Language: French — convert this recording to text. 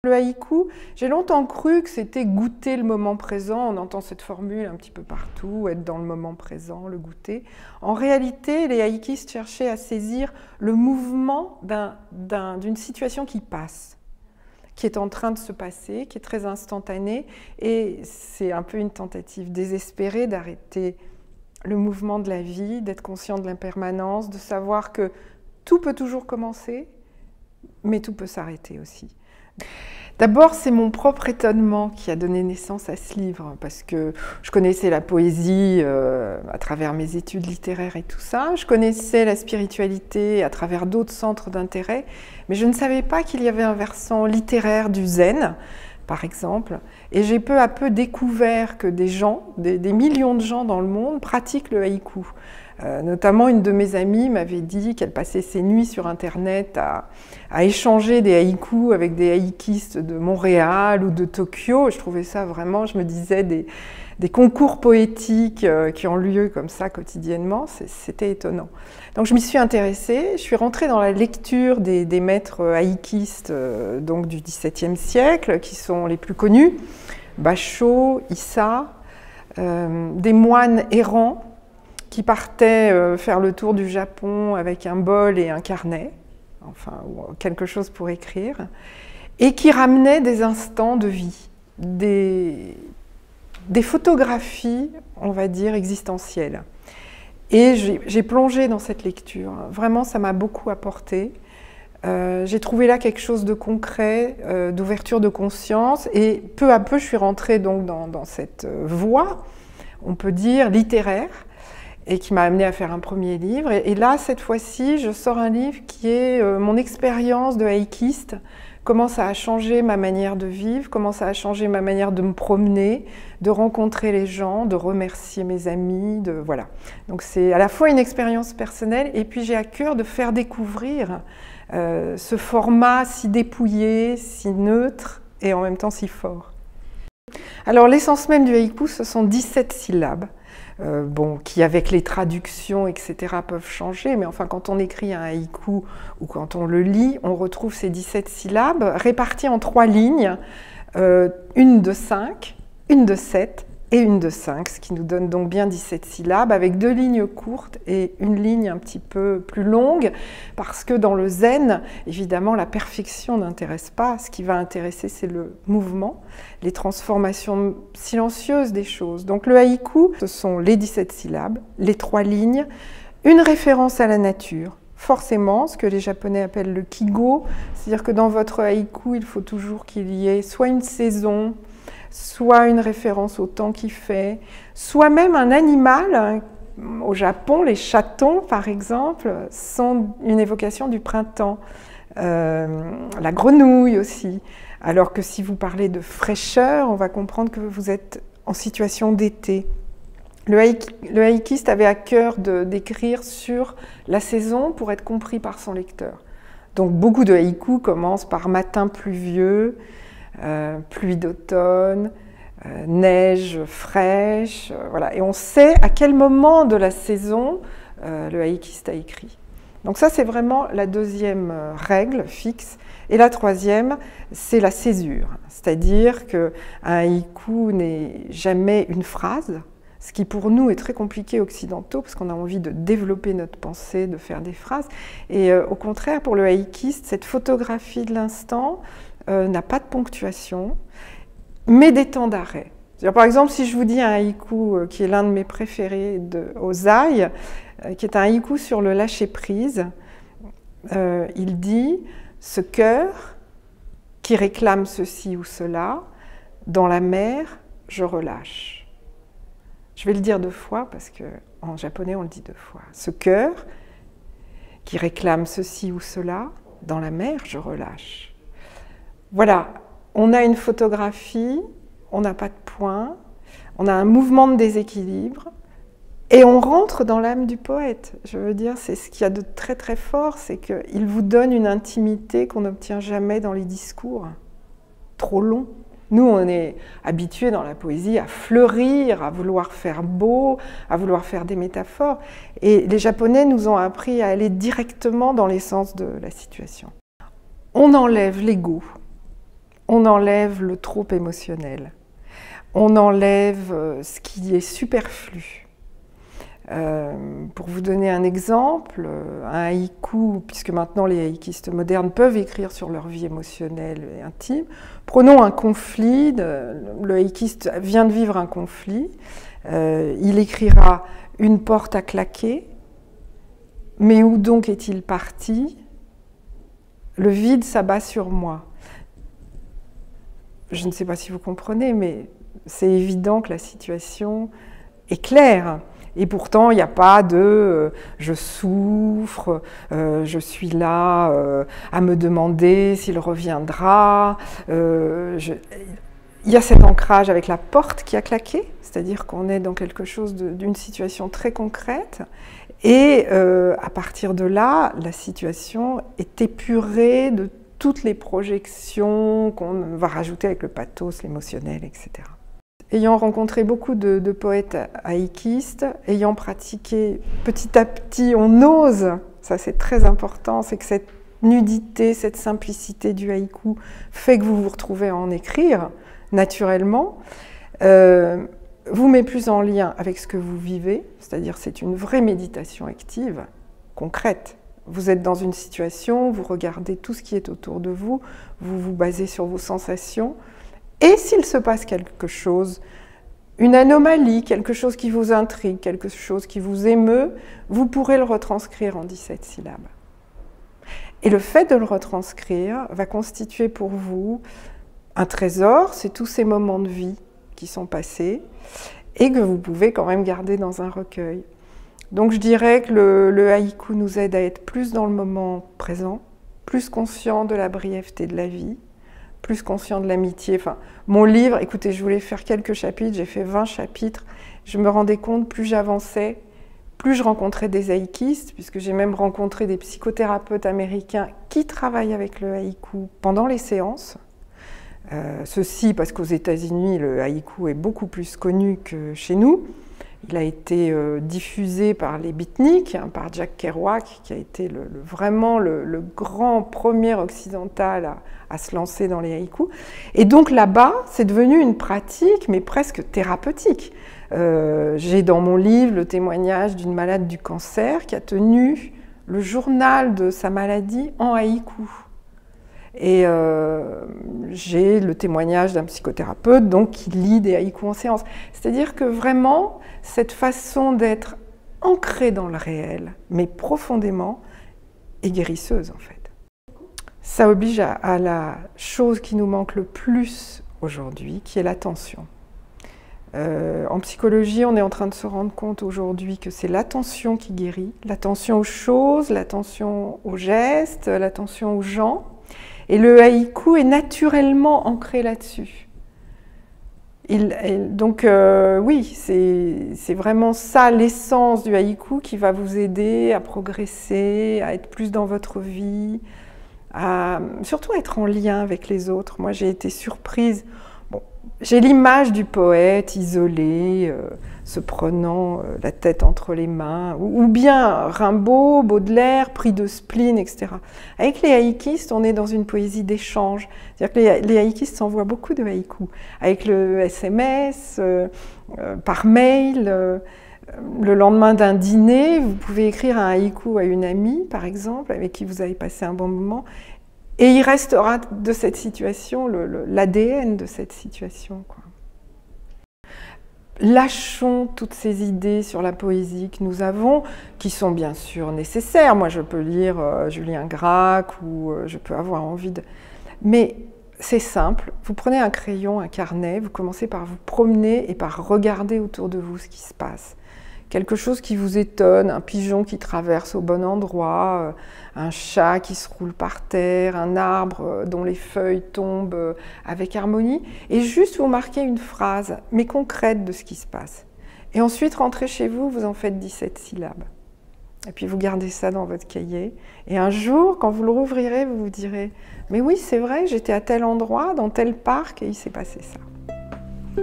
Le haïku, j'ai longtemps cru que c'était goûter le moment présent. On entend cette formule un petit peu partout, être dans le moment présent, le goûter. En réalité, les haïkistes cherchaient à saisir le mouvement d'une situation qui passe, qui est en train de se passer, qui est très instantanée. Et c'est un peu une tentative désespérée d'arrêter le mouvement de la vie, d'être conscient de l'impermanence, de savoir que tout peut toujours commencer, mais tout peut s'arrêter aussi. D'abord, c'est mon propre étonnement qui a donné naissance à ce livre, parce que je connaissais la poésie à travers mes études littéraires et tout ça, je connaissais la spiritualité à travers d'autres centres d'intérêt, mais je ne savais pas qu'il y avait un versant littéraire du zen, par exemple, et j'ai peu à peu découvert que des gens, des millions de gens dans le monde pratiquent le haïku. Notamment, une de mes amies m'avait dit qu'elle passait ses nuits sur Internet à échanger des haïkus avec des haïkistes de Montréal ou de Tokyo. Je trouvais ça vraiment, je me disais, des concours poétiques qui ont lieu comme ça quotidiennement. C'était étonnant. Donc je m'y suis intéressée, je suis rentrée dans la lecture des maîtres haïkistes donc du XVIIe siècle, qui sont les plus connus, Basho, Issa, des moines errants, qui partait faire le tour du Japon avec un bol et un carnet, enfin, ou quelque chose pour écrire, et qui ramenait des instants de vie, des photographies, on va dire, existentielles. Et j'ai plongé dans cette lecture. Vraiment, ça m'a beaucoup apporté. J'ai trouvé là quelque chose de concret, d'ouverture de conscience, et peu à peu, je suis rentrée donc dans cette voie, on peut dire, littéraire, et qui m'a amenée à faire un premier livre. Et là, cette fois-ci, je sors un livre qui est mon expérience de haïkiste, comment ça a changé ma manière de vivre, comment ça a changé ma manière de me promener, de rencontrer les gens, de remercier mes amis, voilà. Donc c'est à la fois une expérience personnelle, et puis j'ai à cœur de faire découvrir ce format si dépouillé, si neutre, et en même temps si fort. Alors l'essence même du haïku, ce sont 17 syllabes. Bon, qui avec les traductions, etc., peuvent changer, mais enfin, quand on écrit un haïku ou quand on le lit, on retrouve ces 17 syllabes réparties en 3 lignes, une de 5, une de 7 et une de 5, ce qui nous donne donc bien 17 syllabes, avec 2 lignes courtes et une ligne un petit peu plus longue, parce que dans le zen, évidemment, la perfection n'intéresse pas. Ce qui va intéresser, c'est le mouvement, les transformations silencieuses des choses. Donc le haïku, ce sont les 17 syllabes, les 3 lignes, une référence à la nature, forcément, ce que les Japonais appellent le kigo, c'est-à-dire que dans votre haïku, il faut toujours qu'il y ait soit une saison, soit une référence au temps qu'il fait, soit même un animal. Au Japon, les chatons, par exemple, sont une évocation du printemps. La grenouille aussi. Alors que si vous parlez de fraîcheur, on va comprendre que vous êtes en situation d'été. Le haïkiste avait à cœur d'écrire sur la saison pour être compris par son lecteur. Donc beaucoup de haïkus commencent par matin pluvieux, pluie d'automne, neige fraîche, voilà. Et on sait à quel moment de la saison le haïkiste a écrit. Donc ça, c'est vraiment la deuxième règle fixe. Et la troisième, c'est la césure. C'est-à-dire qu'un haïku n'est jamais une phrase, ce qui pour nous est très compliqué occidentaux, parce qu'on a envie de développer notre pensée, de faire des phrases. Et au contraire, pour le haïkiste, cette photographie de l'instant n'a pas de ponctuation, mais des temps d'arrêt. Par exemple, si je vous dis un haïku qui est l'un de mes préférés de Ozai, qui est un haïku sur le lâcher-prise, il dit « Ce cœur qui réclame ceci ou cela, dans la mer, je relâche. » Je vais le dire 2 fois parce qu'en japonais, on le dit 2 fois. « Ce cœur qui réclame ceci ou cela, dans la mer, je relâche. » Voilà, on a une photographie, on n'a pas de point, on a un mouvement de déséquilibre, et on rentre dans l'âme du poète. Je veux dire, c'est ce qu'il y a de très très fort, c'est qu'il vous donne une intimité qu'on n'obtient jamais dans les discours trop longs. Nous, on est habitués dans la poésie à fleurir, à vouloir faire beau, à vouloir faire des métaphores. Et les Japonais nous ont appris à aller directement dans l'essence de la situation. On enlève l'ego. on enlève le trop émotionnel. On enlève ce qui est superflu. Pour vous donner un exemple, un haïku, puisque maintenant les haïkistes modernes peuvent écrire sur leur vie émotionnelle et intime, prenons un conflit, le haïkiste vient de vivre un conflit, il écrira « Une porte à claquer, mais où donc est-il parti? Le vide s'abat sur moi. » Je ne sais pas si vous comprenez, mais c'est évident que la situation est claire. Et pourtant, il n'y a pas de je souffre, je suis là à me demander s'il reviendra. Il y a cet ancrage avec la porte qui a claqué, c'est-à-dire qu'on est dans quelque chose d'une situation très concrète. Et à partir de là, la situation est épurée de toutes les projections qu'on va rajouter avec le pathos, l'émotionnel, etc. Ayant rencontré beaucoup de poètes haïkistes, ayant pratiqué petit à petit, on ose, ça c'est très important, c'est que cette nudité, cette simplicité du haïku fait que vous vous retrouvez à en écrire naturellement, vous met plus en lien avec ce que vous vivez, c'est-à-dire c'est une vraie méditation active, concrète. Vous êtes dans une situation, vous regardez tout ce qui est autour de vous, vous vous basez sur vos sensations. Et s'il se passe quelque chose, une anomalie, quelque chose qui vous intrigue, quelque chose qui vous émeut, vous pourrez le retranscrire en 17 syllabes. Et le fait de le retranscrire va constituer pour vous un trésor, c'est tous ces moments de vie qui sont passés et que vous pouvez quand même garder dans un recueil. Donc je dirais que le haïku nous aide à être plus dans le moment présent, plus conscient de la brièveté de la vie, plus conscient de l'amitié. Enfin, mon livre, écoutez, je voulais faire quelques chapitres, j'ai fait 20 chapitres. Je me rendais compte, plus j'avançais, plus je rencontrais des haïkistes, puisque j'ai même rencontré des psychothérapeutes américains qui travaillent avec le haïku pendant les séances. Ceci parce qu'aux États-Unis, le haïku est beaucoup plus connu que chez nous. Il a été diffusé par les beatniks, hein, par Jack Kerouac, qui a été vraiment le grand premier occidental à se lancer dans les haïkus. Et donc là-bas, c'est devenu une pratique, mais presque thérapeutique. J'ai dans mon livre le témoignage d'une malade du cancer qui a tenu le journal de sa maladie en haïku. Et j'ai le témoignage d'un psychothérapeute donc, qui lit des haïkus en séance. C'est-à-dire que vraiment, cette façon d'être ancrée dans le réel, mais profondément, est guérisseuse en fait. Ça oblige à la chose qui nous manque le plus aujourd'hui, qui est l'attention. En psychologie, on est en train de se rendre compte aujourd'hui que c'est l'attention qui guérit, l'attention aux choses, l'attention aux gestes, l'attention aux gens. Et le haïku est naturellement ancré là-dessus. Donc oui, c'est vraiment ça l'essence du haïku qui va vous aider à progresser, à être plus dans votre vie, surtout à être en lien avec les autres. Moi j'ai été surprise, bon, j'ai l'image du poète isolé, se prenant la tête entre les mains, ou bien Rimbaud, Baudelaire, pris de spleen, etc. Avec les haïkistes, on est dans une poésie d'échange. C'est-à-dire que les haïkistes s'envoient beaucoup de haïkus. Avec le SMS, par mail, le lendemain d'un dîner, vous pouvez écrire un haïku à une amie, par exemple, avec qui vous avez passé un bon moment, et il restera de cette situation l'ADN de cette situation, quoi. Lâchons toutes ces idées sur la poésie que nous avons, qui sont bien sûr nécessaires. Moi, je peux lire Julien Gracq ou je peux avoir envie de... Mais c'est simple, vous prenez un crayon, un carnet, vous commencez par vous promener et par regarder autour de vous ce qui se passe. Quelque chose qui vous étonne, un pigeon qui traverse au bon endroit, un chat qui se roule par terre, un arbre dont les feuilles tombent avec harmonie, et juste vous marquez une phrase, mais concrète de ce qui se passe. Et ensuite, rentrez chez vous, vous en faites 17 syllabes. Et puis vous gardez ça dans votre cahier, et un jour, quand vous le rouvrirez, vous vous direz « Mais oui, c'est vrai, j'étais à tel endroit, dans tel parc, et il s'est passé ça. »